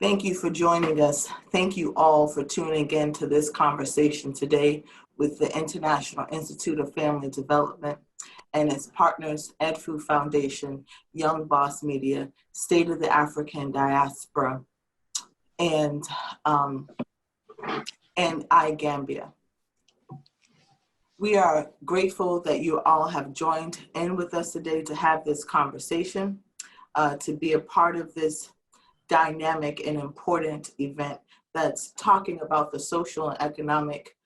Thank you for joining us. Thank you all for tuning in to this conversation today with the International Institute of Family Development and its partners, EdFu Foundation, Young Boss Media, State of the African Diaspora, and iGambia. We are grateful that you all have joined in with us today to have this conversation, to be a part of this dynamic and important event that's talking about the social and economic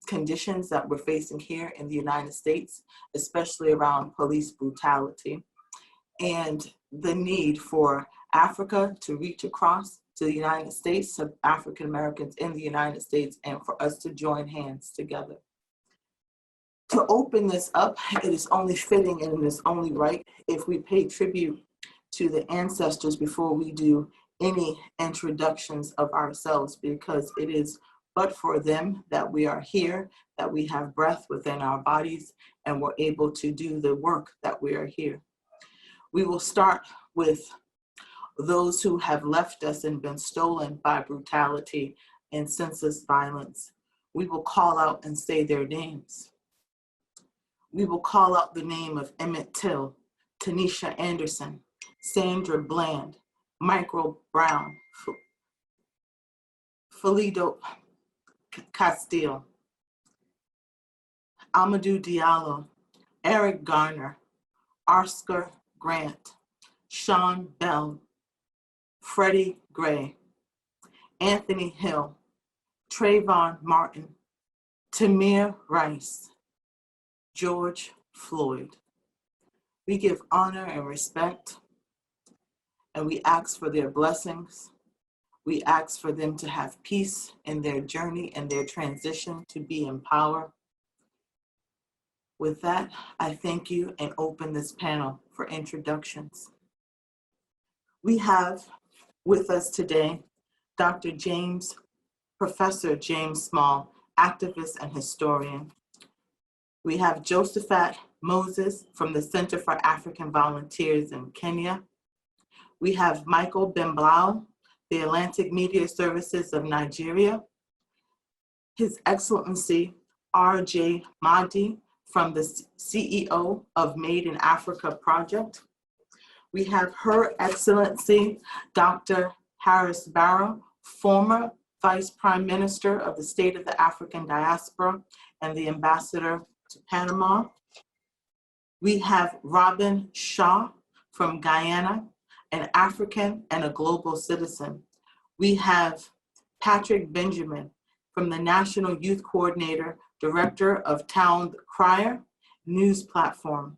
conditions that we're facing here in the United States, especially around police brutality, and the need for Africa to reach across to the United States, to African Americans in the United States, and for us to join hands together. To open this up, it is only fitting and it is only right if we pay tribute to the ancestors before we do any introductions of ourselves, because it is but for them that we are here, that we have breath within our bodies, and we're able to do the work that we are here. We will start with those who have left us and been stolen by brutality and senseless violence. We will call out and say their names. We will call out the name of Emmett Till, Tanisha Anderson, Sandra Bland, Michael Brown, Felido Castile, Amadou Diallo, Eric Garner, Oscar Grant, Sean Bell, Freddie Gray, Anthony Hill, Trayvon Martin, Tamir Rice, George Floyd. We give honor and respect, and we ask for their blessings. We ask for them to have peace in their journey and their transition to be in power. With that, I thank you and open this panel for introductions. We have with us today Dr. James, Professor James Small, activist and historian. We have Josephat Moses from the Center for African Volunteers in Kenya. We have Michael Bemblau, the Atlantic Media Services of Nigeria. His Excellency R.J. Mahdi from the CEO of Made in Africa Project. We have Her Excellency Dr. Harris Barrow, former Vice Prime Minister of the State of the African Diaspora and the Ambassador to Panama. We have Robin Shaw from Guyana, an African and a global citizen. We have Patrick Benjamin from the National Youth Coordinator, Director of Town Crier News Platform.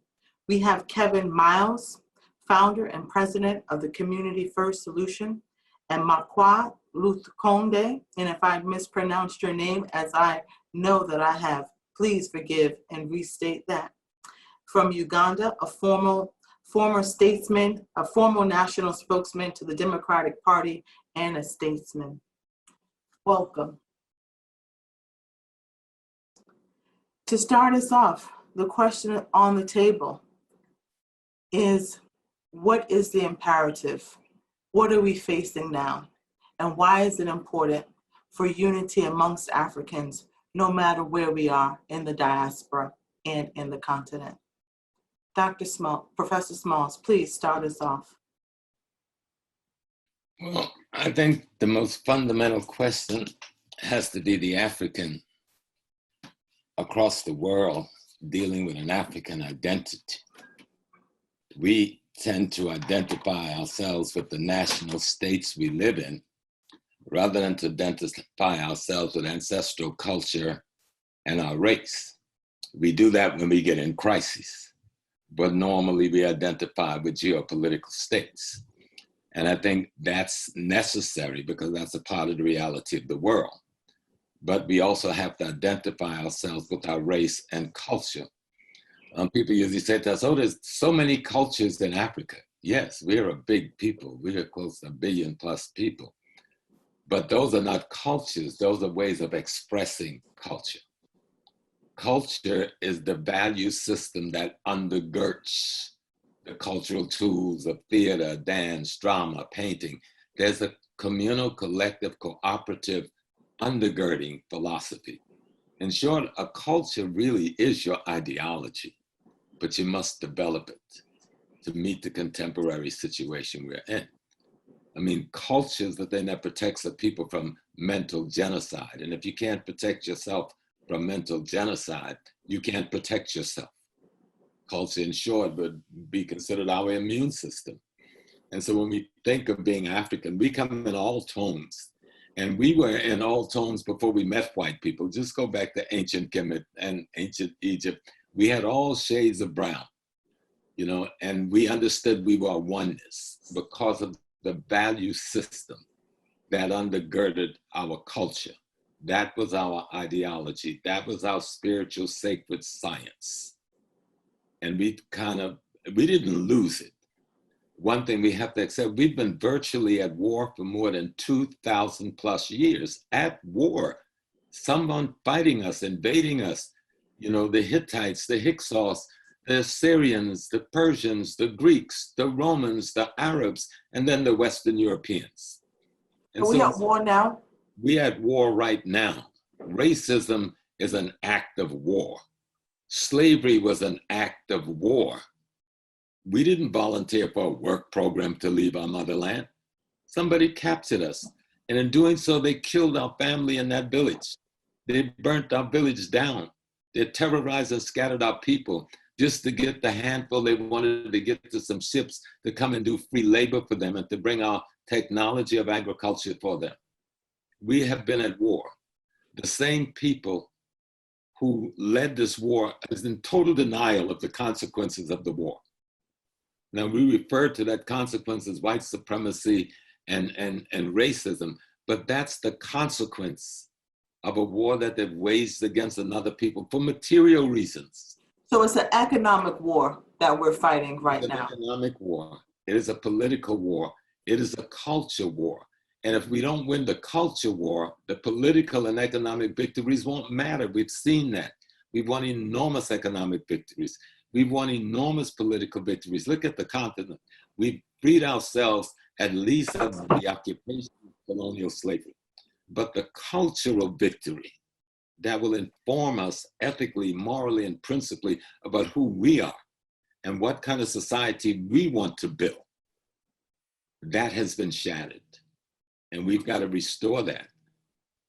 We have Kevin Miles, founder and president of the Community First Solution, and Makwa Luthkonde, and if I mispronounced your name, as I know that I have, please forgive and restate that. From Uganda, a former statesman, a former national spokesman to the Democratic Party, and a statesman. Welcome. To start us off, the question on the table is, what is the imperative? What are we facing now? And why is it important for unity amongst Africans, no matter where we are in the diaspora and in the continent? Dr. Small, Professor Smalls, please start us off. Well, I think the most fundamental question has to be the African across the world dealing with an African identity. We tend to identify ourselves with the national states we live in, rather than to identify ourselves with ancestral culture and our race. We do that when we get in crisis, but normally we identify with geopolitical states. And I think that's necessary because that's a part of the reality of the world. But we also have to identify ourselves with our race and culture. People usually say to us, oh, there's so many cultures in Africa. Yes, we're a big people. We're close to 1 billion+ people. But those are not cultures. Those are ways of expressing culture. Culture is the value system that undergirds the cultural tools of theater, dance, drama, painting. There's a communal, collective, cooperative, undergirding philosophy. In short, a culture really is your ideology, but you must develop it to meet the contemporary situation we're in. I mean, culture is the thing that protects the people from mental genocide. And if you can't protect yourself from mental genocide, you can't protect yourself. Culture, in short, would be considered our immune system. And so when we think of being African, we come in all tones. And we were in all tones before we met white people. Just go back to ancient Kemet and ancient Egypt. We had all shades of brown, you know, and we understood we were oneness because of the value system that undergirded our culture. That was our ideology. That was our spiritual sacred science. And we didn't lose it. One thing we have to accept, we've been virtually at war for more than 2,000 plus years, at war. Someone fighting us, invading us, you know, the Hittites, the Hyksos, the Assyrians, the Persians, the Greeks, the Romans, the Arabs, and then the Western Europeans. And are we at war now? We're at war right now. Racism is an act of war. Slavery was an act of war. We didn't volunteer for a work program to leave our motherland. Somebody captured us. And in doing so, they killed our family in that village. They burnt our village down. They terrorized and scattered our people just to get the handful they wanted to get to some ships to come and do free labor for them and to bring our technology of agriculture for them. We have been at war. The same people who led this war is in total denial of the consequences of the war. Now, we refer to that consequence as white supremacy and racism, but that's the consequence of a war that they've waged against another people for material reasons. So it's an economic war that we're fighting right now. It's an economic war. It is a political war. It is a culture war. And if we don't win the culture war, the political and economic victories won't matter. We've seen that. We've won enormous economic victories. We've won enormous political victories. Look at the continent. We've freed ourselves at least of the occupation of colonial slavery. But the cultural victory that will inform us ethically, morally, and principally about who we are and what kind of society we want to build, that has been shattered. And we've got to restore that,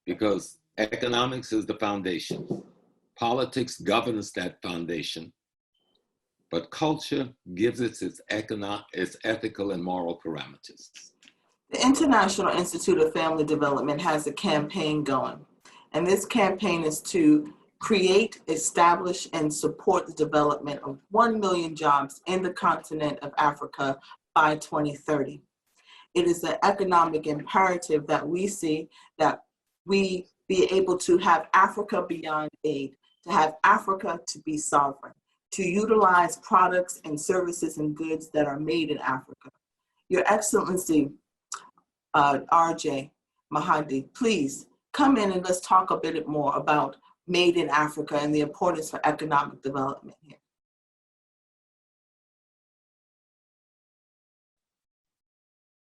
because economics is the foundation. Politics governs that foundation. But culture gives it its ethical and moral parameters. The International Institute of Family Development has a campaign going. And this campaign is to create, establish, and support the development of 1 million jobs in the continent of Africa by 2030. It is an economic imperative that we see that we be able to have Africa beyond aid, to have Africa to be sovereign, to utilize products and services and goods that are made in Africa. Your Excellency, RJ Mahdi, please come in and let's talk a bit more about Made in Africa and the importance for economic development here.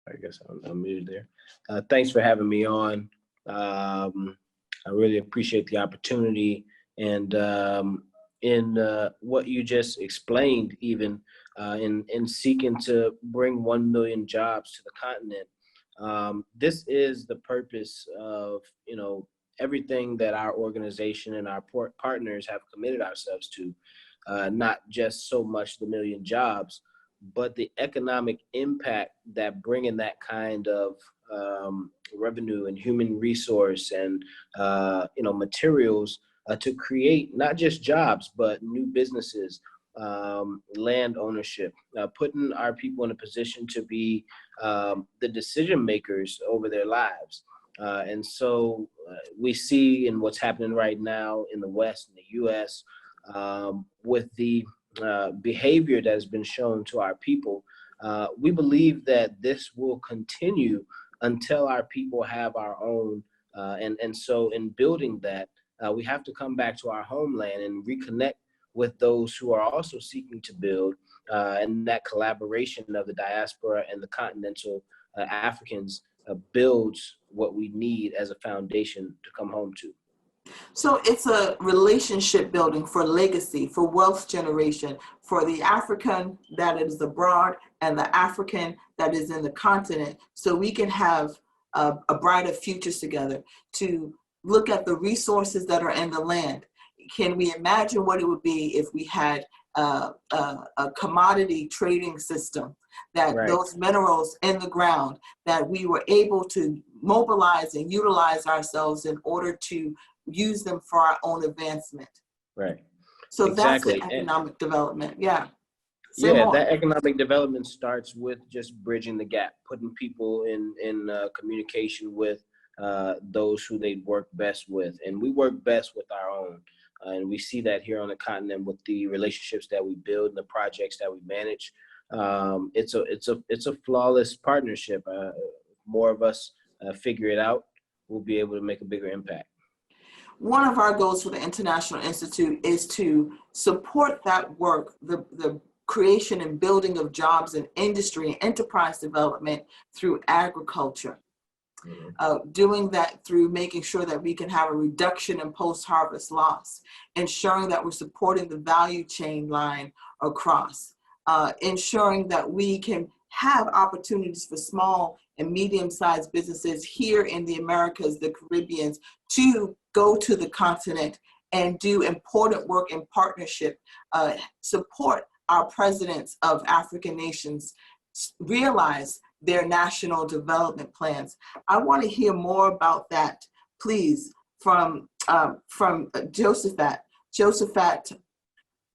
I guess I'm muted there. Thanks for having me on. I really appreciate the opportunity, and in what you just explained, even in seeking to bring 1 million jobs to the continent. This is the purpose of, you know, everything that our organization and our partners have committed ourselves to, not just so much the million jobs, but the economic impact that bringing that kind of revenue and human resource and materials to create not just jobs, but new businesses, land ownership, putting our people in a position to be the decision makers over their lives. And so we see in what's happening right now in the West, in the US, with the behavior that has been shown to our people, we believe that this will continue until our people have our own. And so in building that, we have to come back to our homeland and reconnect with those who are also seeking to build, and that collaboration of the diaspora and the continental Africans builds what we need as a foundation to come home to. So it's a relationship building for legacy, for wealth generation, for the African that is abroad and the African that is in the continent, so we can have a brighter futures together, to look at the resources that are in the land. Can we imagine what it would be if we had a commodity trading system, that Right. those minerals in the ground, that we were able to mobilize and utilize ourselves in order to use them for our own advancement. Right. So Exactly. that's the economic development. Yeah. That economic development starts with just bridging the gap, putting people in communication with those who they work best with, and we work best with our own, and we see that here on the continent with the relationships that we build and the projects that we manage. It's a flawless partnership. More of us figure it out, we'll be able to make a bigger impact. One of our goals for the International Institute is to support that work, the creation and building of jobs in industry and enterprise development through agriculture. Doing that through making sure that we can have a reduction in post-harvest loss, ensuring that we're supporting the value chain line across, ensuring that we can have opportunities for small and medium-sized businesses here in the Americas, the Caribbean, to go to the continent and do important work in partnership, support our presidents of African nations realize their national development plans. I want to hear more about that, please, from Josephat. Josephat,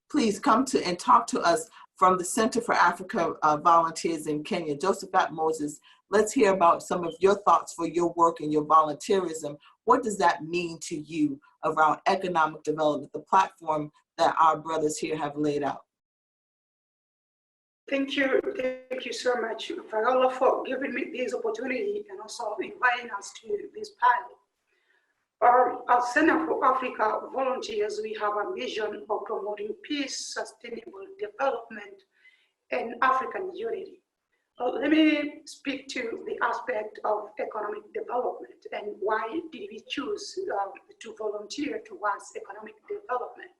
please come to and talk to us from the Center for Africa Volunteers in Kenya. Josephat Moses, let's hear about some of your thoughts for your work and your volunteerism. What does that mean to you around economic development, the platform that our brothers here have laid out? Thank you so much, Viola, for giving me this opportunity and also inviting us to this panel. As Center for Africa Volunteers, we have a mission of promoting peace, sustainable development, and African unity. Let me speak to the aspect of economic development and why did we choose to volunteer towards economic development.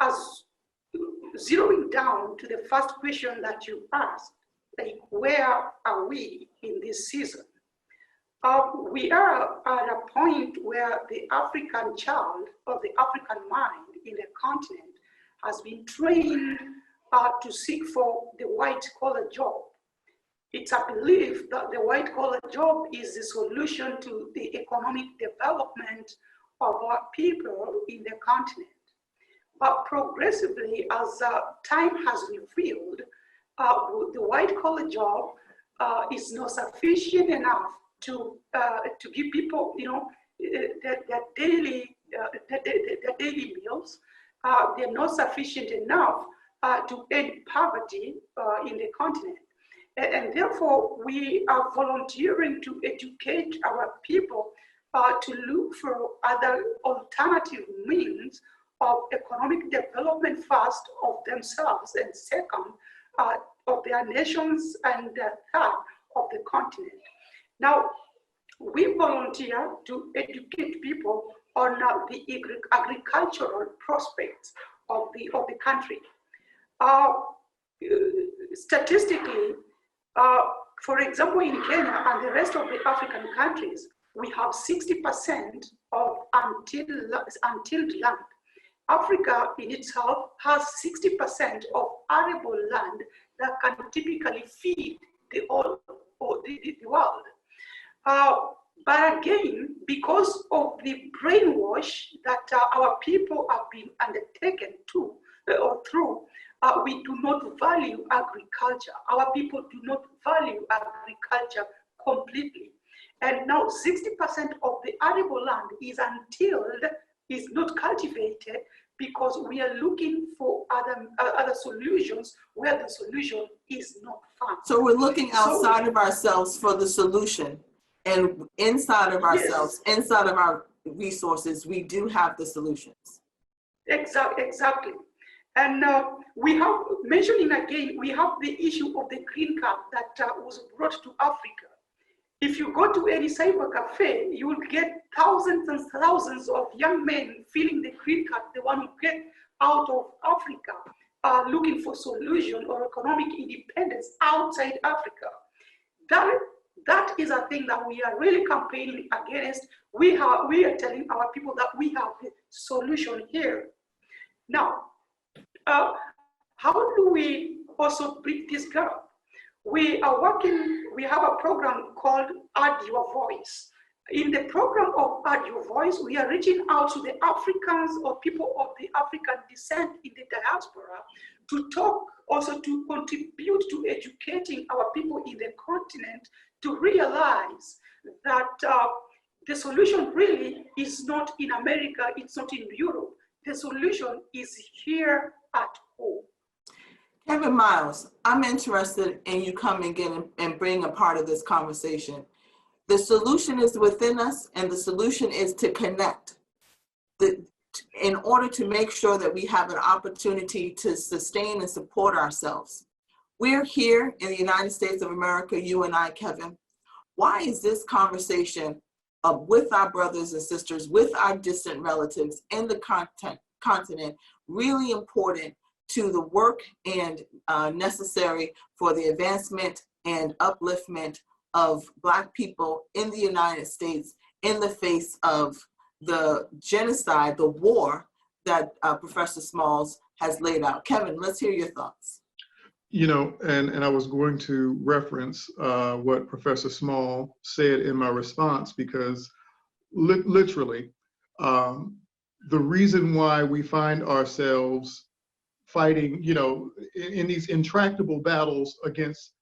As zeroing down to the first question that you asked, like where are we in this season? We are at a point where the African child or the African mind in the continent has been trained to seek for the white-collar job. It's a belief that the white-collar job is the solution to the economic development of our people in the continent. But progressively, as time has revealed, the white-collar job is not sufficient enough to give people, their daily meals. They're not sufficient enough to end poverty in the continent. And therefore, we are volunteering to educate our people to look for other alternative means of economic development, first of themselves, and second, of their nations, and third, of the continent. Now, we volunteer to educate people on the agricultural prospects of the country. Statistically, for example, in Kenya and the rest of the African countries, we have 60% of untilled land. Africa in itself has 60% of arable land that can typically feed the world. But again, because of the brainwash that our people have been undertaken to or through, we do not value agriculture. Our people do not value agriculture completely. And now 60% of the arable land is untilled, is not cultivated, because we are looking for other solutions where the solution is not found. So we're looking outside of ourselves for the solution, and inside of ourselves, yes, inside of our resources, we do have the solutions. Exactly. And we have, mentioning again, we have the issue of the green card that was brought to Africa. If you go to any cyber cafe, you will get thousands and thousands of young men filling the green card, the one who get out of Africa, looking for solution or economic independence outside Africa. That is a thing that we are really campaigning against. We are telling our people that we have the solution here. Now, how do we also bridge this gap? We are working, we have a program called Add Your Voice. In the program of Add Your Voice, we are reaching out to the Africans or people of the African descent in the diaspora to talk, also to contribute to educating our people in the continent to realize that the solution really is not in America, it's not in Europe. The solution is here at home. Kevin Miles, I'm interested in you coming in and being a part of this conversation. The solution is within us, and the solution is to connect. In order to make sure that we have an opportunity to sustain and support ourselves. We're here in the United States of America, you and I, Kevin. Why is this conversation with our brothers and sisters, with our distant relatives in the continent really important to the work and necessary for the advancement and upliftment of Black people in the United States in the face of the genocide, the war that Professor Smalls has laid out? Kevin, let's hear your thoughts. You know, and I was going to reference what Professor Small said in my response, because literally, the reason why we find ourselves fighting, you know, in these intractable battles against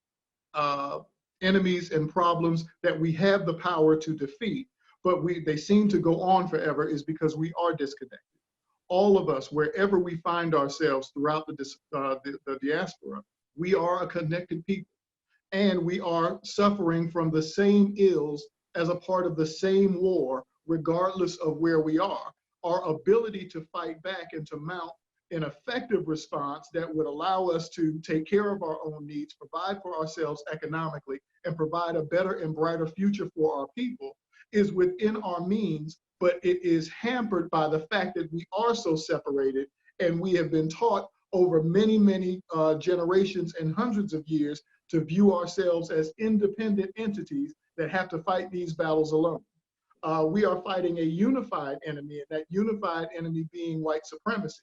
enemies and problems that we have the power to defeat, but they seem to go on forever, is because we are disconnected. All of us, wherever we find ourselves throughout the diaspora, we are a connected people, and we are suffering from the same ills as a part of the same war, regardless of where we are. Our ability to fight back and to mount an effective response that would allow us to take care of our own needs, provide for ourselves economically, and provide a better and brighter future for our people is within our means, but it is hampered by the fact that we are so separated, and we have been taught over many, many generations and hundreds of years to view ourselves as independent entities that have to fight these battles alone. We are fighting a unified enemy, and that unified enemy being white supremacy.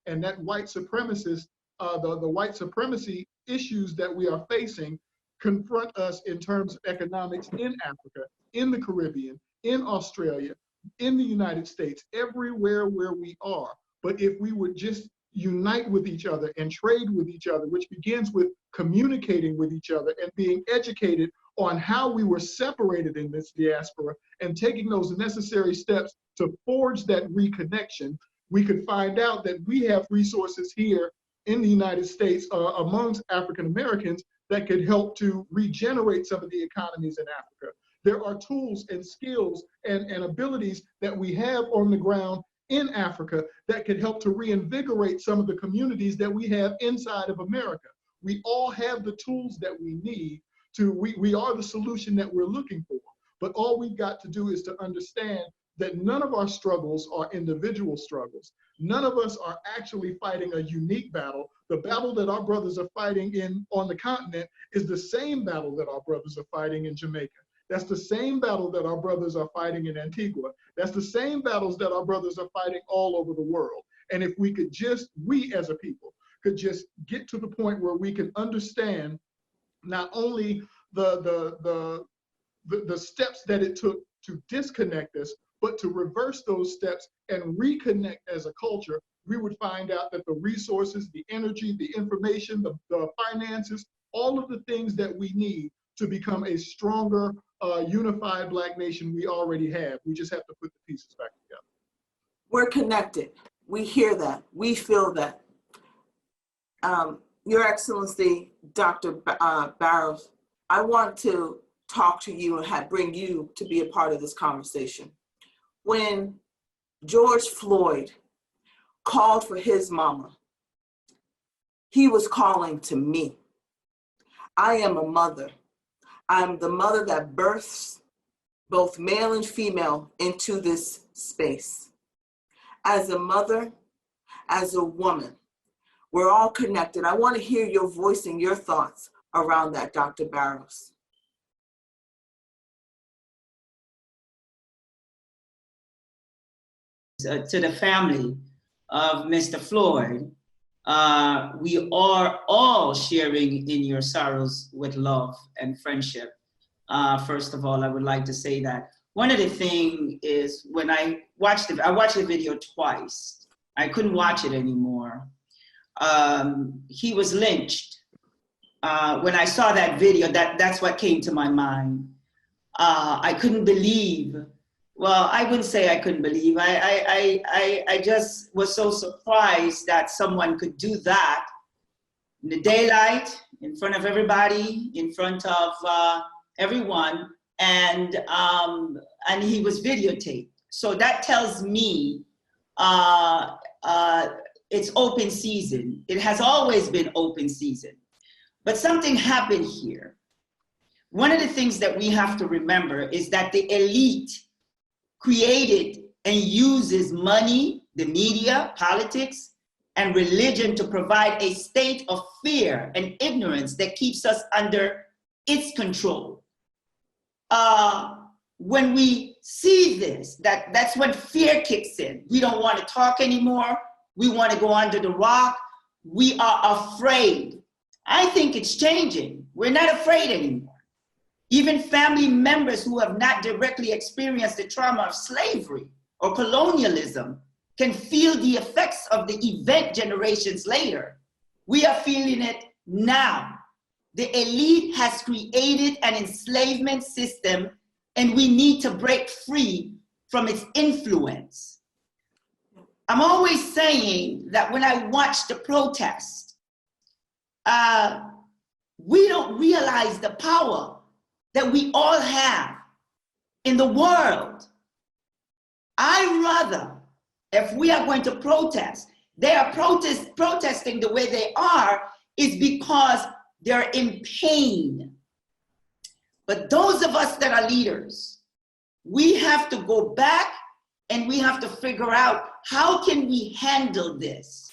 And that white supremacist, the white supremacy issues that we are facing confront us in terms of economics in Africa, in the Caribbean, in Australia, in the United States, everywhere where we are. But if we would just unite with each other and trade with each other, which begins with communicating with each other and being educated on how we were separated in this diaspora and taking those necessary steps to forge that reconnection, we could find out that we have resources here in the United States amongst African Americans that could help to regenerate some of the economies in Africa. There are tools and skills and abilities that we have on the ground in Africa that could help to reinvigorate some of the communities that we have inside of America. We all have the tools that we need to, we are the solution that we're looking for. But all we've got to do is to understand that none of our struggles are individual struggles. None of us are actually fighting a unique battle. The battle that our brothers are fighting on the continent is the same battle that our brothers are fighting in Jamaica. That's the same battle that our brothers are fighting in Antigua. That's the same battles that our brothers are fighting all over the world. And if we could just, we as a people, could just get to the point where we can understand not only the steps that it took to disconnect us, but to reverse those steps and reconnect as a culture, we would find out that the resources, the energy, the information, the finances, all of the things that we need to become a stronger, unified Black nation we already have. We just have to put the pieces back together. We're connected. We hear that. We feel that. Your Excellency, Dr. Barrows, I want to talk to you and bring you to be a part of this conversation. When George Floyd called for his mama He was calling to me. I am a mother. I'm the mother that births both male and female into this space. As a mother, as a woman, we're all connected. I want to hear your voice and your thoughts around that, Dr. Barros. To the family of Mr. Floyd, we are all sharing in your sorrows with love and friendship. First of all, I would like to say that one of the things is when I watched the video twice. I couldn't watch it anymore. He was lynched. When I saw that video, that's what came to my mind. I couldn't believe. Well, I wouldn't say I couldn't believe. I just was so surprised that someone could do that in the daylight, in front of everybody, in front of everyone, and he was videotaped. So that tells me it's open season. It has always been open season. But something happened here. One of the things that we have to remember is that the elite created and uses money, the media, politics, and religion to provide a state of fear and ignorance that keeps us under its control. When we see this, that's when fear kicks in. We don't want to talk anymore. We want to go under the rock. We are afraid. I think it's changing. We're not afraid anymore. Even family members who have not directly experienced the trauma of slavery or colonialism can feel the effects of the event generations later. We are feeling it now. The elite has created an enslavement system, and we need to break free from its influence. I'm always saying that when I watch the protest, we don't realize the power that we all have in the world. I rather, if we are going to protest, they are protesting the way they are is because they're in pain. But those of us that are leaders, we have to go back and we have to figure out how can we handle this.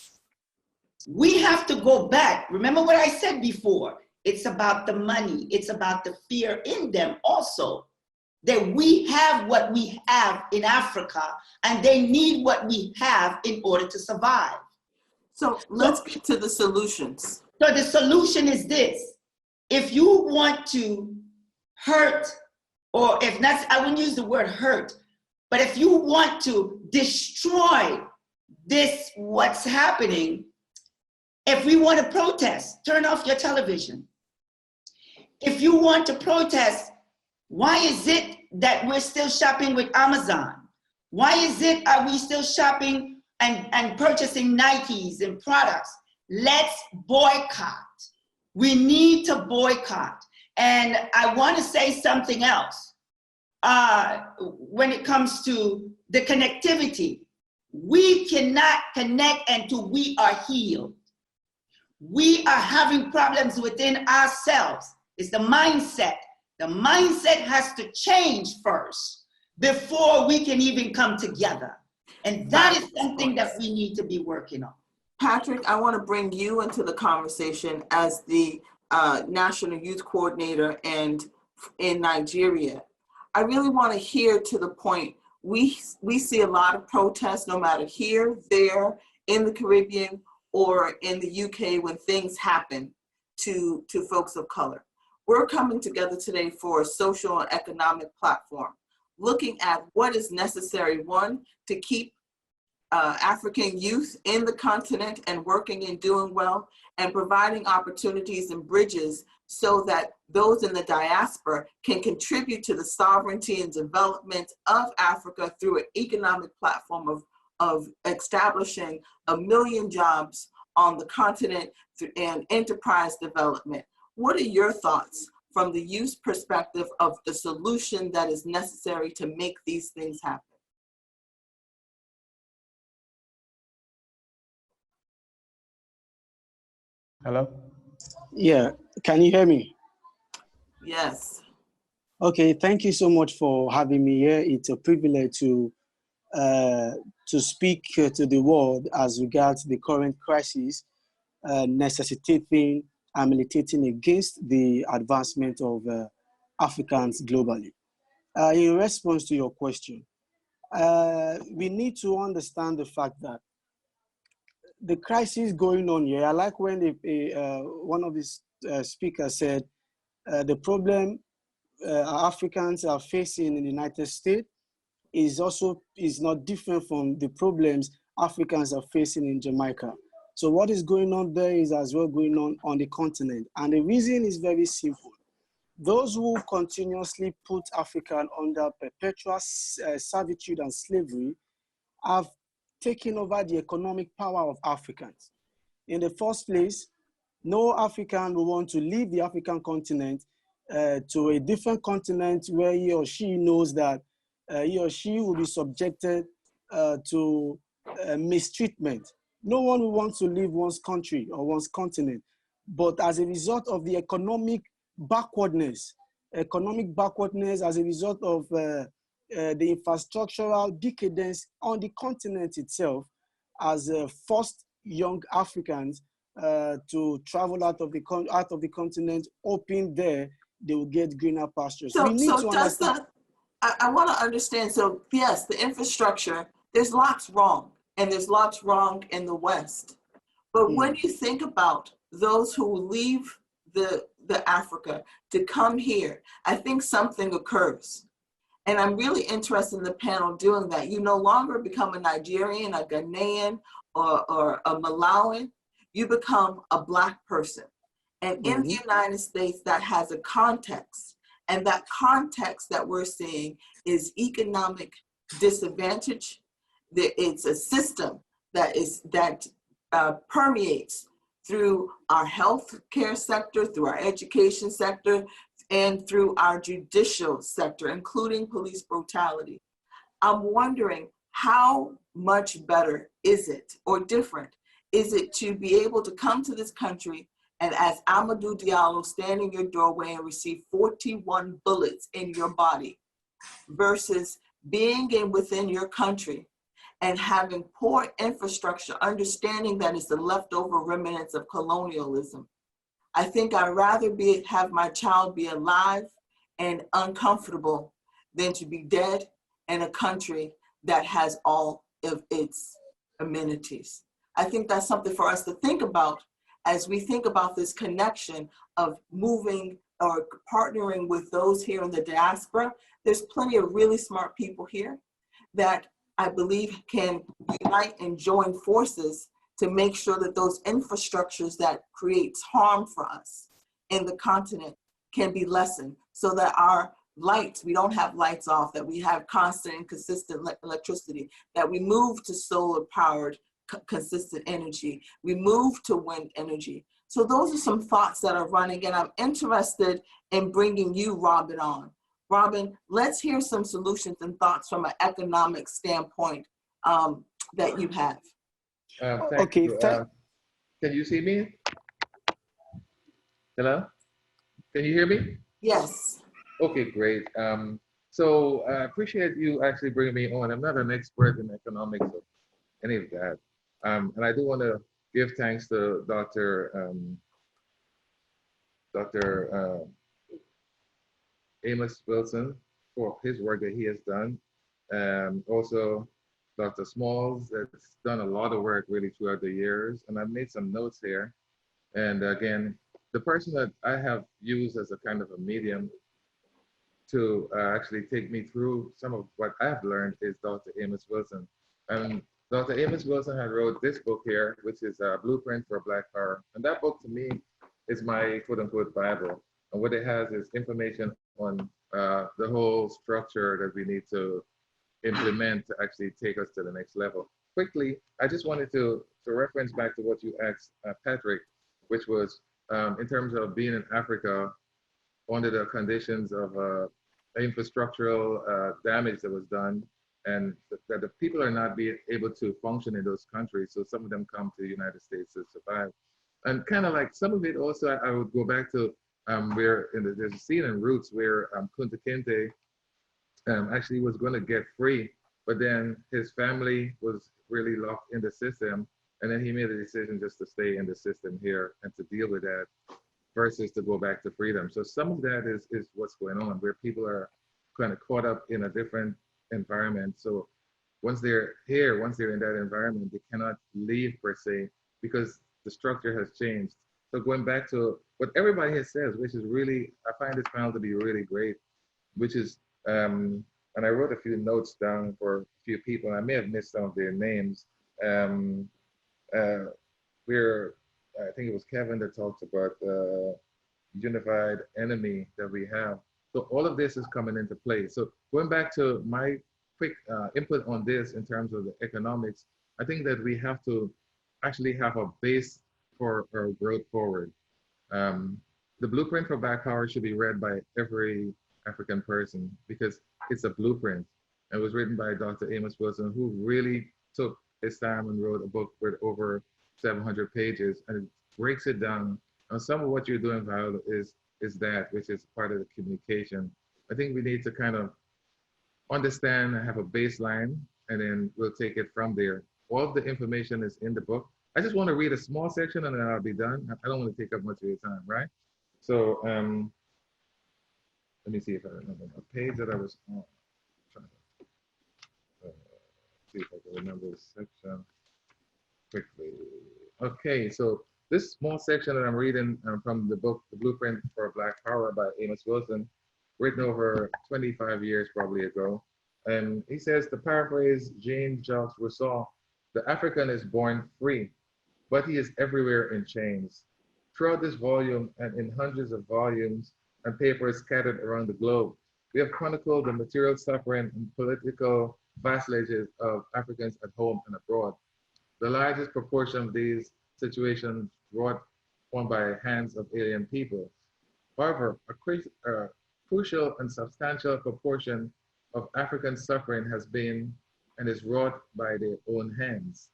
We have to go back. Remember what I said before. It's about the money. It's about the fear in them also. That we have what we have in Africa and they need what we have in order to survive. So let's get to the solutions. So the solution is this. If you want to hurt, or if not, I wouldn't use the word hurt, but if you want to destroy this, what's happening, if we want to protest, turn off your television. If you want to protest, why is it that we're still shopping with Amazon? Why is it are we still shopping and purchasing Nikes and products? Let's boycott. We need to boycott. And I want to say something else. When it comes to the connectivity, we cannot connect until we are healed. We are having problems within ourselves. It's the mindset. The mindset has to change first before we can even come together. And that is something that we need to be working on. Patrick, I want to bring you into the conversation as the National Youth Coordinator and in Nigeria. I really want to hear to the point, we see a lot of protests, no matter here, there, in the Caribbean, or in the UK when things happen to folks of color. We're coming together today for a social and economic platform, looking at what is necessary, one, to keep African youth in the continent and working and doing well, and providing opportunities and bridges so that those in the diaspora can contribute to the sovereignty and development of Africa through an economic platform of establishing 1 million jobs on the continent and enterprise development. What are your thoughts from the youth perspective of the solution that is necessary to make these things happen? Hello? Yeah, can you hear me? Yes. Okay, thank you so much for having me here. It's a privilege to speak to the world as regards the current crisis necessitating and militating against the advancement of Africans globally. In response to your question, we need to understand the fact that the crisis going on here, I like when one of the speakers said, the problem Africans are facing in the United States is not different from the problems Africans are facing in Jamaica. So what is going on there is as well going on the continent. And the reason is very simple. Those who continuously put African under perpetual servitude and slavery have taken over the economic power of Africans. In the first place, no African will want to leave the African continent to a different continent where he or she knows that he or she will be subjected to mistreatment. No one will want to leave one's country or one's continent. But as a result of the economic backwardness as a result of the infrastructural decadence on the continent itself, has forced young Africans to travel out of the continent, hoping there they will get greener pastures. So, we need to understand. I want to understand. So, yes, the infrastructure, there's lots wrong, and there's lots wrong in the West. But when you think about those who leave the Africa to come here, I think something occurs. And I'm really interested in the panel doing that. You no longer become a Nigerian, a Ghanaian, or a Malawian. You become a Black person. And in the United States, that has a context. And that context that we're seeing is economic disadvantage. It's a system that permeates through our healthcare sector, through our education sector, and through our judicial sector, including police brutality. I'm wondering, how much better is it, or different, is it to be able to come to this country and, as Amadou Diallo, stand in your doorway and receive 41 bullets in your body, versus being within your country and having poor infrastructure, understanding that it's the leftover remnants of colonialism? I think I'd rather have my child be alive and uncomfortable than to be dead in a country that has all of its amenities. I think that's something for us to think about as we think about this connection of moving or partnering with those here in the diaspora. There's plenty of really smart people here that I believe can unite and join forces to make sure that those infrastructures that creates harm for us in the continent can be lessened, so that our lights, we don't have lights off, that we have constant and consistent electricity, that we move to solar powered consistent energy, we move to wind energy. So those are some thoughts that are running, and I'm interested in bringing you, Robin, on. Robin, let's hear some solutions and thoughts from an economic standpoint that you have. Thank you. Can you see me? Hello? Can you hear me? Yes. Okay, great. So I appreciate you actually bringing me on. I'm not an expert in economics or any of that. And I do want to give thanks to Dr. Amos Wilson for his work that he has done. Also, Dr. Smalls that's done a lot of work really throughout the years. And I've made some notes here. And again, the person that I have used as a kind of a medium to actually take me through some of what I've learned is Dr. Amos Wilson. And Dr. Amos Wilson had wrote this book here, which is a Blueprint for Black Power. And that book to me is my quote unquote Bible. And what it has is information on the whole structure that we need to implement to actually take us to the next level. Quickly, I just wanted to reference back to what you asked Patrick, which was in terms of being in Africa under the conditions of infrastructural damage that was done, and that the people are not being able to function in those countries. So some of them come to the United States to survive. And kind of like some of it also, I would go back to where there's a scene in Roots where Kunta Kinte actually was going to get free, but then his family was really locked in the system, and then he made a decision just to stay in the system here and to deal with that versus to go back to freedom. So some of that is what's going on, where people are kind of caught up in a different environment. So once they're here, once they're in that environment, they cannot leave per se because the structure has changed. So going back to what everybody has said, which is really, I find this panel to be really great, which is, and I wrote a few notes down for a few people. I may have missed some of their names. Where I think it was Kevin that talked about the unified enemy that we have. So all of this is coming into play. So going back to my quick input on this in terms of the economics, I think that we have to actually have a base for our growth forward. The blueprint for Black Power should be read by every African person because it's a blueprint. It was written by Dr. Amos Wilson, who really took his time and wrote a book with over 700 pages, and it breaks it down. And some of what you're doing, Viola, is that, which is part of the communication. I think we need to kind of understand and have a baseline, and then we'll take it from there. All of the information is in the book. I just want to read a small section and then I'll be done. I don't want to take up much of your time, right? So let me see if I remember a page that I was on. See if I can remember the section quickly. Okay, so this small section that I'm reading from the book, The Blueprint for Black Power by Amos Wilson, written over 25 years probably ago. And he says, to paraphrase Jean-Jacques Rousseau, the African is born free, but he is everywhere in chains. Throughout this volume and in hundreds of volumes and papers scattered around the globe, we have chronicled the material suffering and political vacillations of Africans at home and abroad. The largest proportion of these situations brought on by hands of alien people. However, a crucial and substantial proportion of African suffering has been and is wrought by their own hands.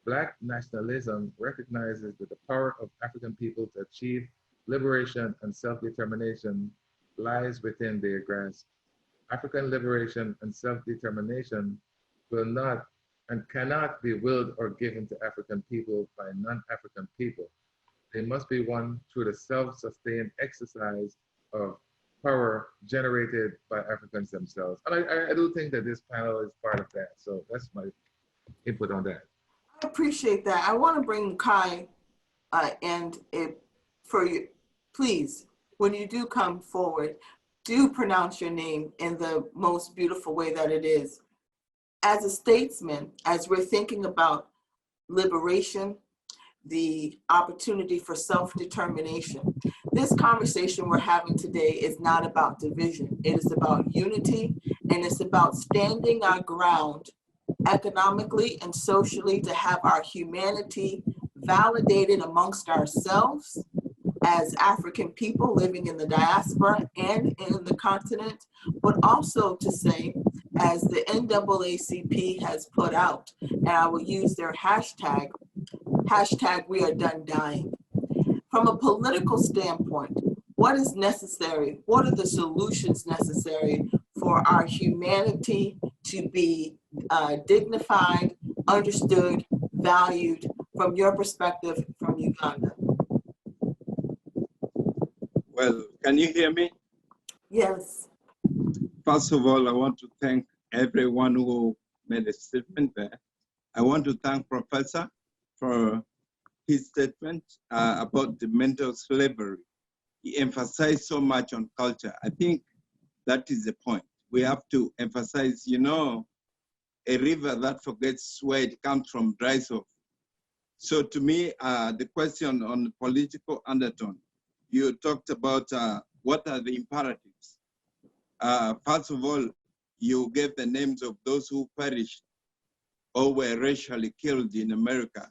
Black nationalism recognizes that the power of African people to achieve liberation and self-determination lies within their grasp. African liberation and self-determination will not and cannot be willed or given to African people by non-African people. They must be won through the self-sustained exercise of power generated by Africans themselves. And I do think that this panel is part of that. So that's my input on that. I appreciate that. I want to bring Kai and for you, please, when you do come forward, do pronounce your name in the most beautiful way that it is. As a statesman, as we're thinking about liberation, the opportunity for self-determination, this conversation we're having today is not about division. It is about unity, and it's about standing our ground economically and socially to have our humanity validated amongst ourselves as African people living in the diaspora and in the continent, but also to say, as the NAACP has put out, and I will use their hashtag we are done dying. From a political standpoint, what is necessary? What are the solutions necessary for our humanity to be dignified, understood, valued from your perspective from Uganda? Well, can you hear me? Yes. First of all, I want to thank everyone who made a statement there. I want to thank Professor for his statement about the mental slavery. He emphasized so much on culture. I think that is the point. We have to emphasize, you know, a river that forgets where it comes from dries off. So to me, the question on political undertone, you talked about what are the imperatives. First of all, you gave the names of those who perished or were racially killed in America.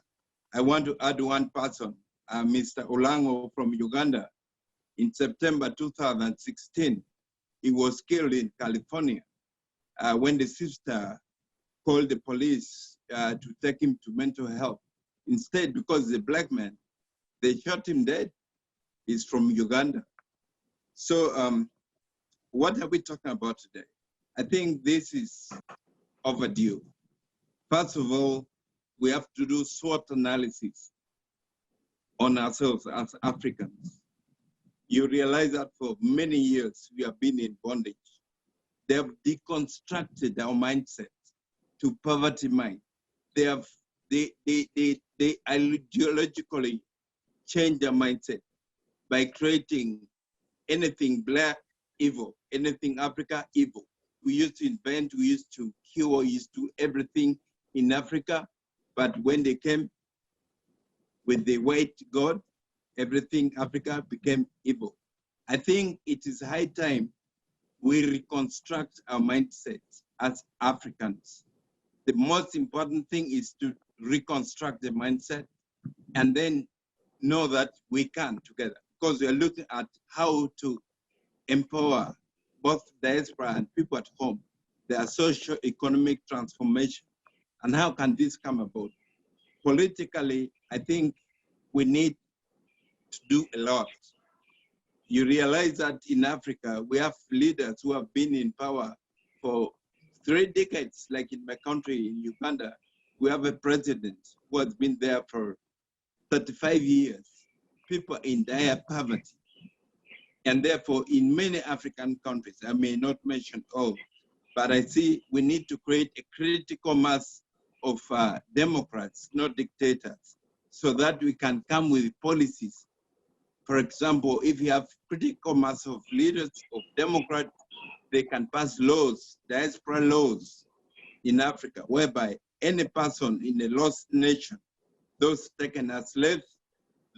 I want to add one person, Mr. Olango from Uganda. In September 2016, he was killed in California when the sister called the police to take him to mental health. Instead, because he's a black man, They shot him dead. He's from Uganda. So what are we talking about today? I think this is overdue. First of all, we have to do SWOT analysis on ourselves as Africans. You realize that for many years we have been in bondage. They have deconstructed our mindset to poverty mind. They ideologically changed their mindset by creating anything black, evil, anything Africa, evil. We used to invent, we used to cure, we used to do everything in Africa, but when they came with the white God, everything Africa became evil. I think it is high time we reconstruct our mindset as Africans. The most important thing is to reconstruct the mindset and then know that we can together, because we are looking at how to empower both diaspora and people at home, their socio-economic transformation. And how can this come about? Politically, I think we need to do a lot. You realize that in Africa, we have leaders who have been in power for 3 decades, like in my country, in Uganda. We have a president who has been there for 35 years. People in dire poverty. And therefore, in many African countries, I may not mention all, but I see we need to create a critical mass of democrats, not dictators, so that we can come with policies. For example, if you have critical mass of leaders of Democrats, they can pass laws, diaspora laws in Africa, whereby any person in a lost nation, those taken as slaves,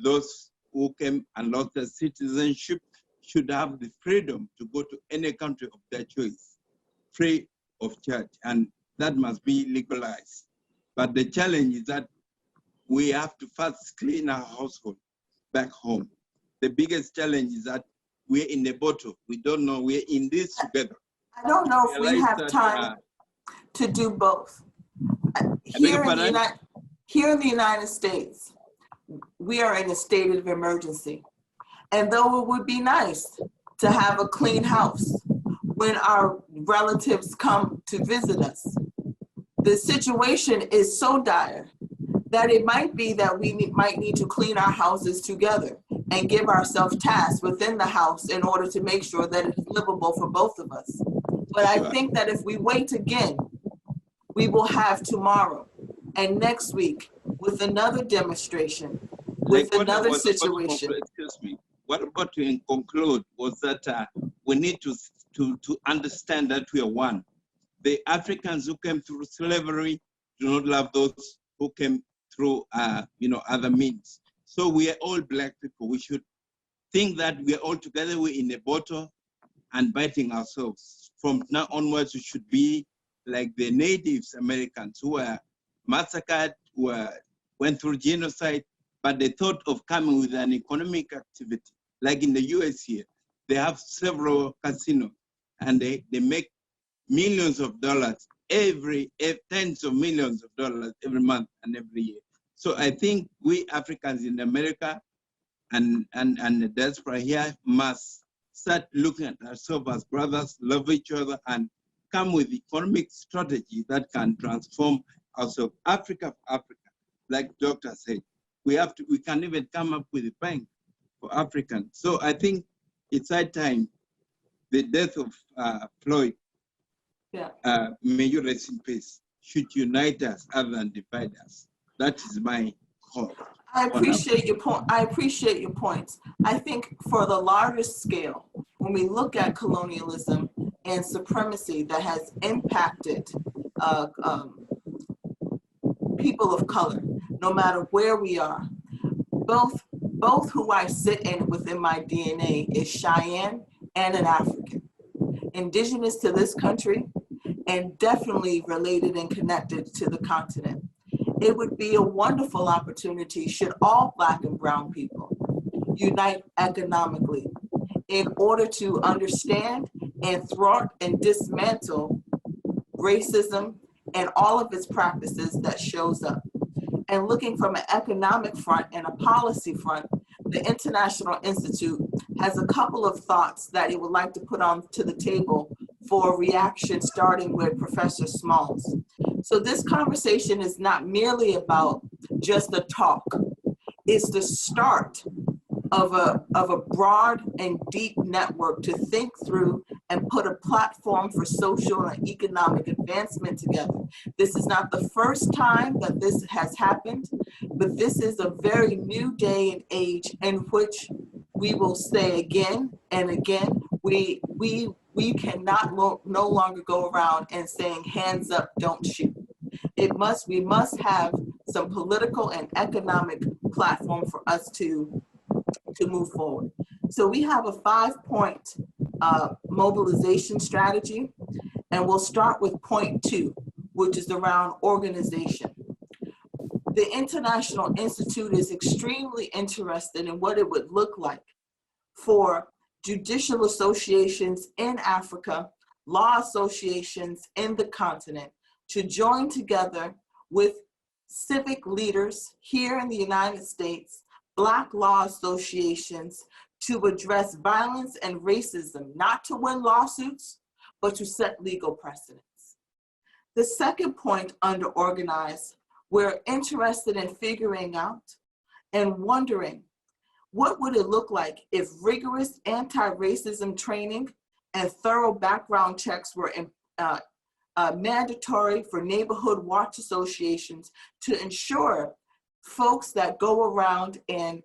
those who came and lost their citizenship, should have the freedom to go to any country of their choice, free of charge, and that must be legalized. But the challenge is that we have to first clean our household back home. The biggest challenge is that we're in the bottle. We don't know we're in this together. I don't know if we have time to do both. Here in the United States, we are in a state of emergency. And though it would be nice to have a clean house when our relatives come to visit us, the situation is so dire that it might be that we might need to clean our houses together and give ourselves tasks within the house in order to make sure that it's livable for both of us. But I think that if we wait again, we will have tomorrow and next week with another demonstration, with another situation. Excuse me. What about to conclude was that we need to understand that we are one. The Africans who came through slavery do not love those who came through other means. So we are all black people. We should think that we are all together, we're in a bottle and biting ourselves. From now onwards, we should be like the natives Americans who were massacred, who went through genocide, but they thought of coming with an economic activity. Like in the US here, they have several casinos and they make millions of dollars tens of millions of dollars every month and every year. So I think we Africans in America and the diaspora here must start looking at ourselves as brothers, love each other, and come with economic strategy that can transform ourselves. Africa, like Doctor said, we can even come up with a bank for Africans. So I think it's high time. The death of Floyd, may you rest in peace, should unite us other than divide us. That is my call. I appreciate your point. I appreciate your points. I think for the largest scale, when we look at colonialism and supremacy that has impacted people of color, no matter where we are, both who I sit in within my DNA is Cheyenne and an African, indigenous to this country, and definitely related and connected to the continent. It would be a wonderful opportunity should all Black and brown people unite economically in order to understand and thwart and dismantle racism and all of its practices that shows up. And looking from an economic front and a policy front, the International Institute has a couple of thoughts that it would like to put on to the table for reaction, starting with Professor Smalls. So this conversation is not merely about just a talk. It's the start of a broad and deep network to think through and put a platform for social and economic advancement together. This is not the first time that this has happened, but this is a very new day and age in which we will say again and again, we cannot no longer go around and saying hands up, don't shoot. We must have some political and economic platform for us to move forward. So we have a 5-point mobilization strategy, and we'll start with point 2, which is around organization. The International Institute is extremely interested in what it would look like for judicial associations in Africa, law associations in the continent, to join together with civic leaders here in the United States, Black law associations, to address violence and racism, not to win lawsuits, but to set legal precedents. The second point under organize, we're interested in figuring out and wondering, what would it look like if rigorous anti-racism training and thorough background checks were mandatory for neighborhood watch associations to ensure folks that go around and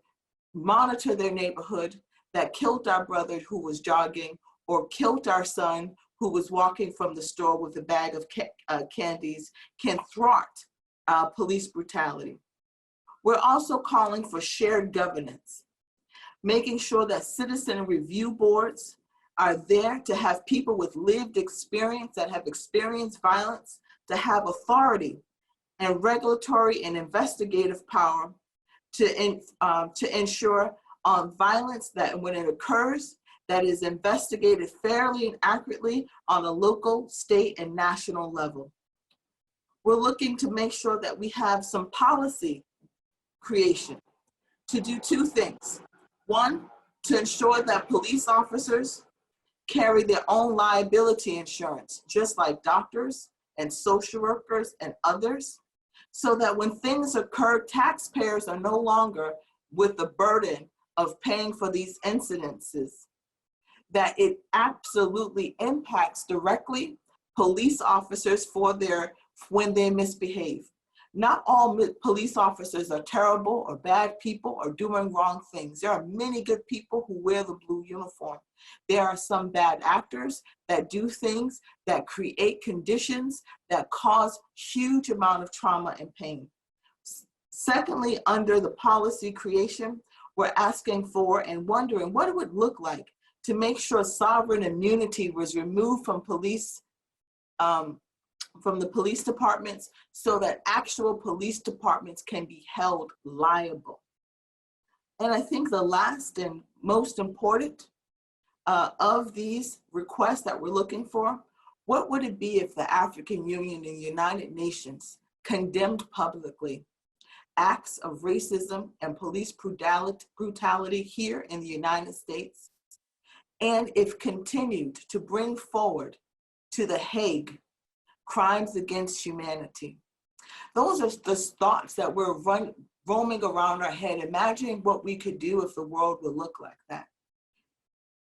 monitor their neighborhood, that killed our brother who was jogging, or killed our son who was walking from the store with a bag of candies, can thwart police brutality. We're also calling for shared governance, making sure that citizen review boards are there to have people with lived experience, that have experienced violence, to have authority and regulatory and investigative power to ensure violence that when it occurs, that is investigated fairly and accurately on a local, state, and national level. We're looking to make sure that we have some policy creation to do 2 things. 1, to ensure that police officers carry their own liability insurance, just like doctors and social workers and others, so that when things occur, taxpayers are no longer with the burden of paying for these incidences, that it absolutely impacts directly police officers when they misbehave. Not all police officers are terrible or bad people or doing wrong things. There are many good people who wear the blue uniform. There are some bad actors that do things that create conditions that cause huge amount of trauma and pain. Secondly, under the policy creation, we're asking for and wondering what it would look like to make sure sovereign immunity was removed from the police departments, so that actual police departments can be held liable. And I think the last and most important of these requests that we're looking for, what would it be if the African Union and the United Nations condemned publicly acts of racism and police brutality here in the United States, and if continued to bring forward to The Hague crimes against humanity? Those are the thoughts that we're roaming around our head, imagining what we could do if the world would look like that.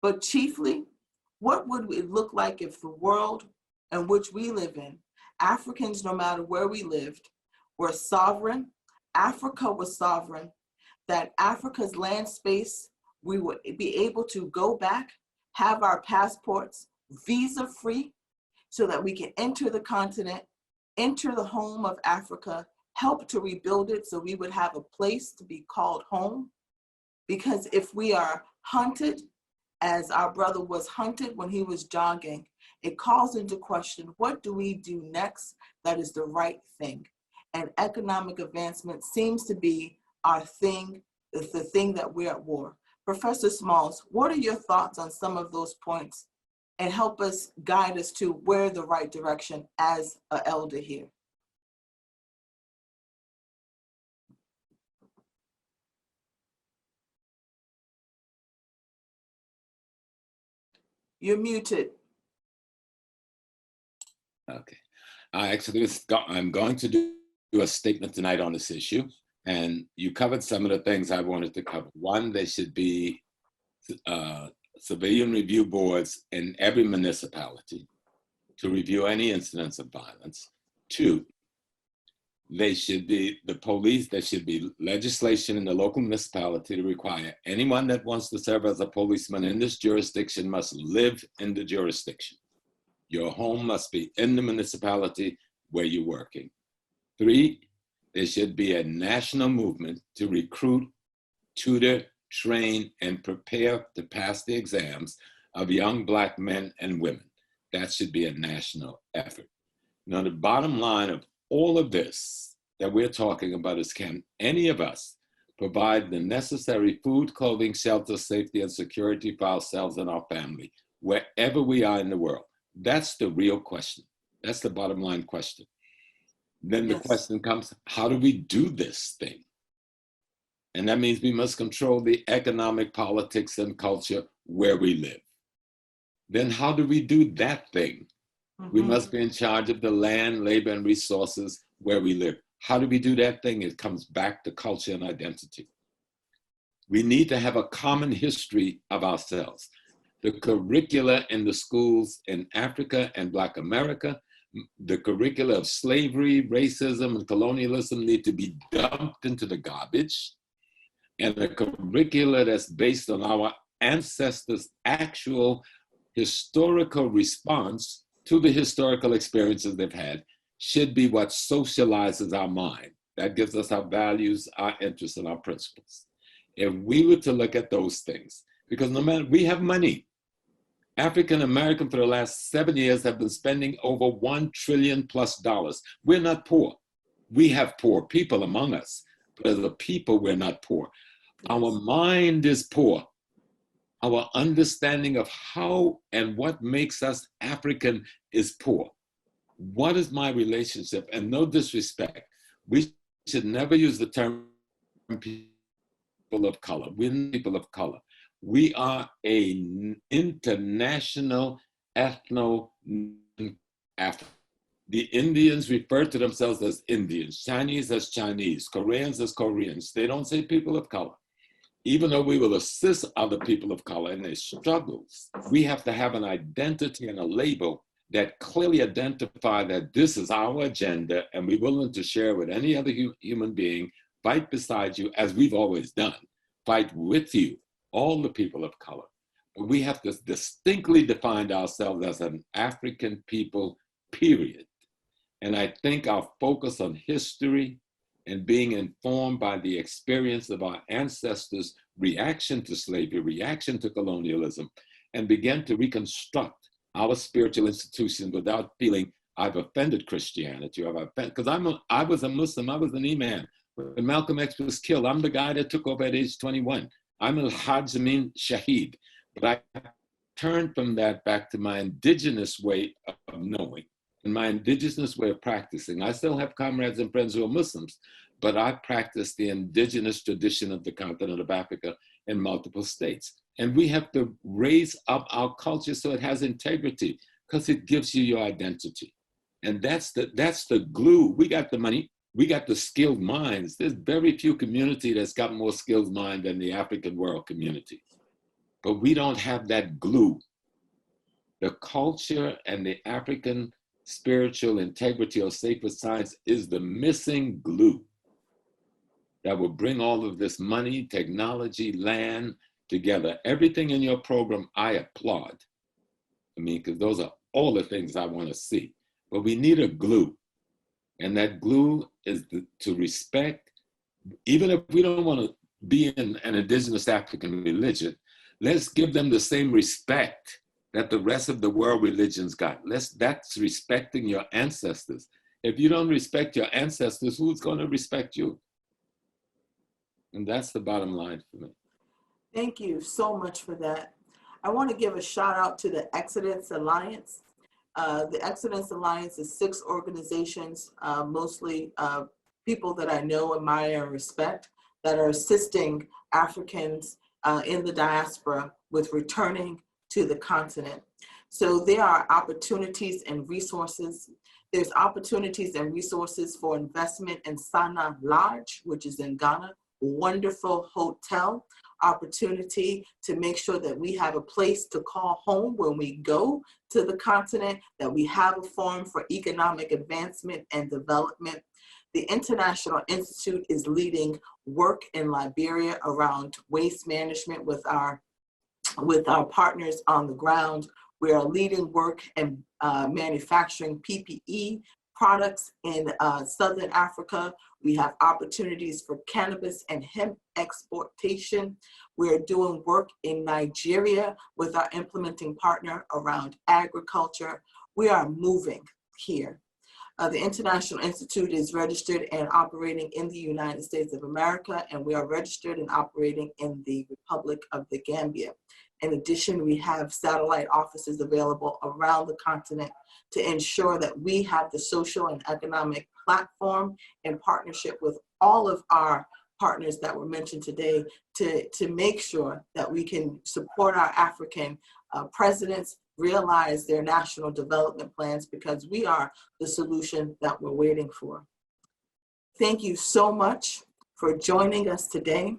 But chiefly, what would it look like if the world in which we live in, Africans, no matter where we lived, were sovereign, Africa was sovereign, that Africa's land space, we would be able to go back, have our passports visa-free, so that we can enter the continent, enter the home of Africa, help to rebuild it so we would have a place to be called home. Because if we are hunted, as our brother was hunted when he was jogging, it calls into question, what do we do next that is the right thing? And economic advancement seems to be our thing, the thing that we're at war. Professor Smalls, what are your thoughts on some of those points, and help us guide us to where the right direction as an elder here? You're muted. Okay. I'm going to do a statement tonight on this issue, and you covered some of the things I wanted to cover. One, there should be civilian review boards in every municipality to review any incidents of violence. Two, there should be legislation in the local municipality to require anyone that wants to serve as a policeman in this jurisdiction must live in the jurisdiction. Your home must be in the municipality where you're working. Three, there should be a national movement to recruit, tutor, train, and prepare to pass the exams of young Black men and women. That should be a national effort. Now, the bottom line of all of this that we're talking about is, can any of us provide the necessary food, clothing, shelter, safety, and security for ourselves and our family, wherever we are in the world? That's the real question. That's the bottom line question. Then the question comes, how do we do this thing? And that means we must control the economic, politics, and culture where we live. Then how do we do that thing? We must be in charge of the land, labor, and resources where we live. How do we do that thing? It comes back to culture and identity. We need to have a common history of ourselves. The curricula in the schools in Africa and Black America, the curricula of slavery, racism, and colonialism need to be dumped into the garbage. And the curricula that's based on our ancestors' actual historical response to the historical experiences they've had should be what socializes our mind. That gives us our values, our interests, and our principles. If we were to look at those things, because no matter, we have money. African American for the last 7 years have been spending over $1 trillion+. We're not poor. We have poor people among us, but as a people, we're not poor. Our mind is poor. Our understanding of how and what makes us African is poor. What is my relationship? And no disrespect, we should never use the term people of color. We're people of color. We are an international ethno-African. The Indians refer to themselves as Indians, Chinese as Chinese, Koreans as Koreans. They don't say people of color. Even though we will assist other people of color in their struggles, we have to have an identity and a label that clearly identify that this is our agenda and we're willing to share with any other human being, fight beside you as we've always done, fight with you, all the people of color. But we have to distinctly define ourselves as an African people, period. And I think our focus on history and being informed by the experience of our ancestors' reaction to slavery, reaction to colonialism, and begin to reconstruct our spiritual institutions without feeling I've offended Christianity, or I've offended, because I was a Muslim, I was an imam. When Malcolm X was killed, I'm the guy that took over at age 21. I'm a Hajj Amin Shaheed, but I turned from that back to my indigenous way of knowing and my indigenous way of practicing. I still have comrades and friends who are Muslims, but I practice the indigenous tradition of the continent of Africa in multiple states. And we have to raise up our culture so it has integrity, because it gives you your identity. And that's the glue. We got the money, we got the skilled minds. There's very few community that's got more skilled mind than the African world community. But we don't have that glue. The culture and the African spiritual integrity or sacred science is the missing glue that will bring all of this money, technology, land together. Everything in your program, I applaud. I mean, because those are all the things I want to see. But we need a glue. And that glue is to respect, even if we don't want to be in an indigenous African religion, let's give them the same respect that the rest of the world religions got. That's respecting your ancestors. If you don't respect your ancestors, who's going to respect you? And that's the bottom line for me. Thank you so much for that. I want to give a shout out to the Exodus Alliance. The Exodus Alliance is 6 organizations, mostly people that I know, admire, and respect, that are assisting Africans in the diaspora with returning to the continent. So there are opportunities and resources. There's opportunities and resources for investment in Sana Lodge, which is in Ghana, wonderful hotel. Opportunity to make sure that we have a place to call home when we go to the continent, that we have a forum for economic advancement and development. The International Institute is leading work in Liberia around waste management with our partners on the ground. We are leading work in manufacturing PPE products in Southern Africa. We have opportunities for cannabis and hemp exportation. We're doing work in Nigeria with our implementing partner around agriculture. We are moving here. The International Institute is registered and operating in the United States of America, and we are registered and operating in the Republic of the Gambia. In addition, we have satellite offices available around the continent to ensure that we have the social and economic platform in partnership with all of our partners that were mentioned today to make sure that we can support our African presidents realize their national development plans, because we are the solution that we're waiting for. Thank you so much for joining us today.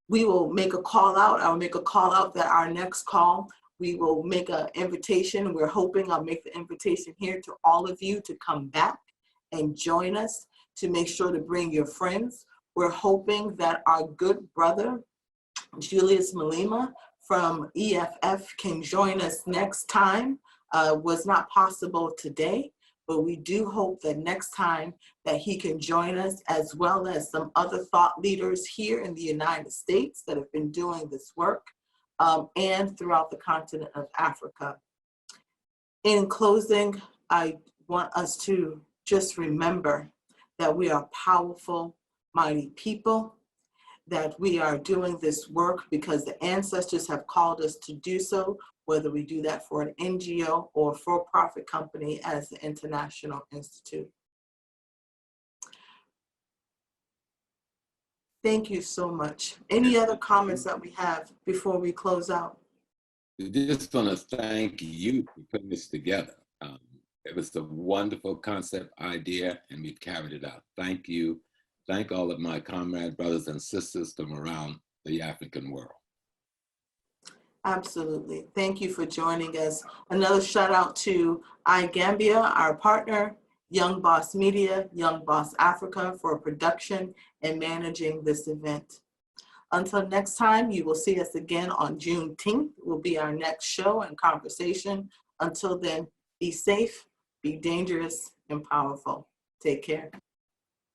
We will make a call out. I'll make a call out that our next call, we will make an invitation. We're hoping I'll make the invitation here to all of you to come back and join us, to make sure to bring your friends. We're hoping that our good brother, Julius Malema from EFF, can join us next time. Was not possible today, but we do hope that next time that he can join us, as well as some other thought leaders here in the United States that have been doing this work, and throughout the continent of Africa. In closing, I want us to just remember that we are powerful, mighty people, that we are doing this work because the ancestors have called us to do so, whether we do that for an NGO or for-profit company as the International Institute. Thank you so much. Any other comments that we have before we close out? I just want to thank you for putting this together. It was a wonderful concept idea, and we've carried it out. Thank you. Thank all of my comrade brothers and sisters from around the African world. Absolutely. Thank you for joining us. Another shout out to iGambia, our partner, Young Boss Media, Young Boss Africa, for production and managing this event. Until next time, you will see us again on Juneteenth. Will be our next show and conversation. Until then, be safe, be dangerous, and powerful. Take care.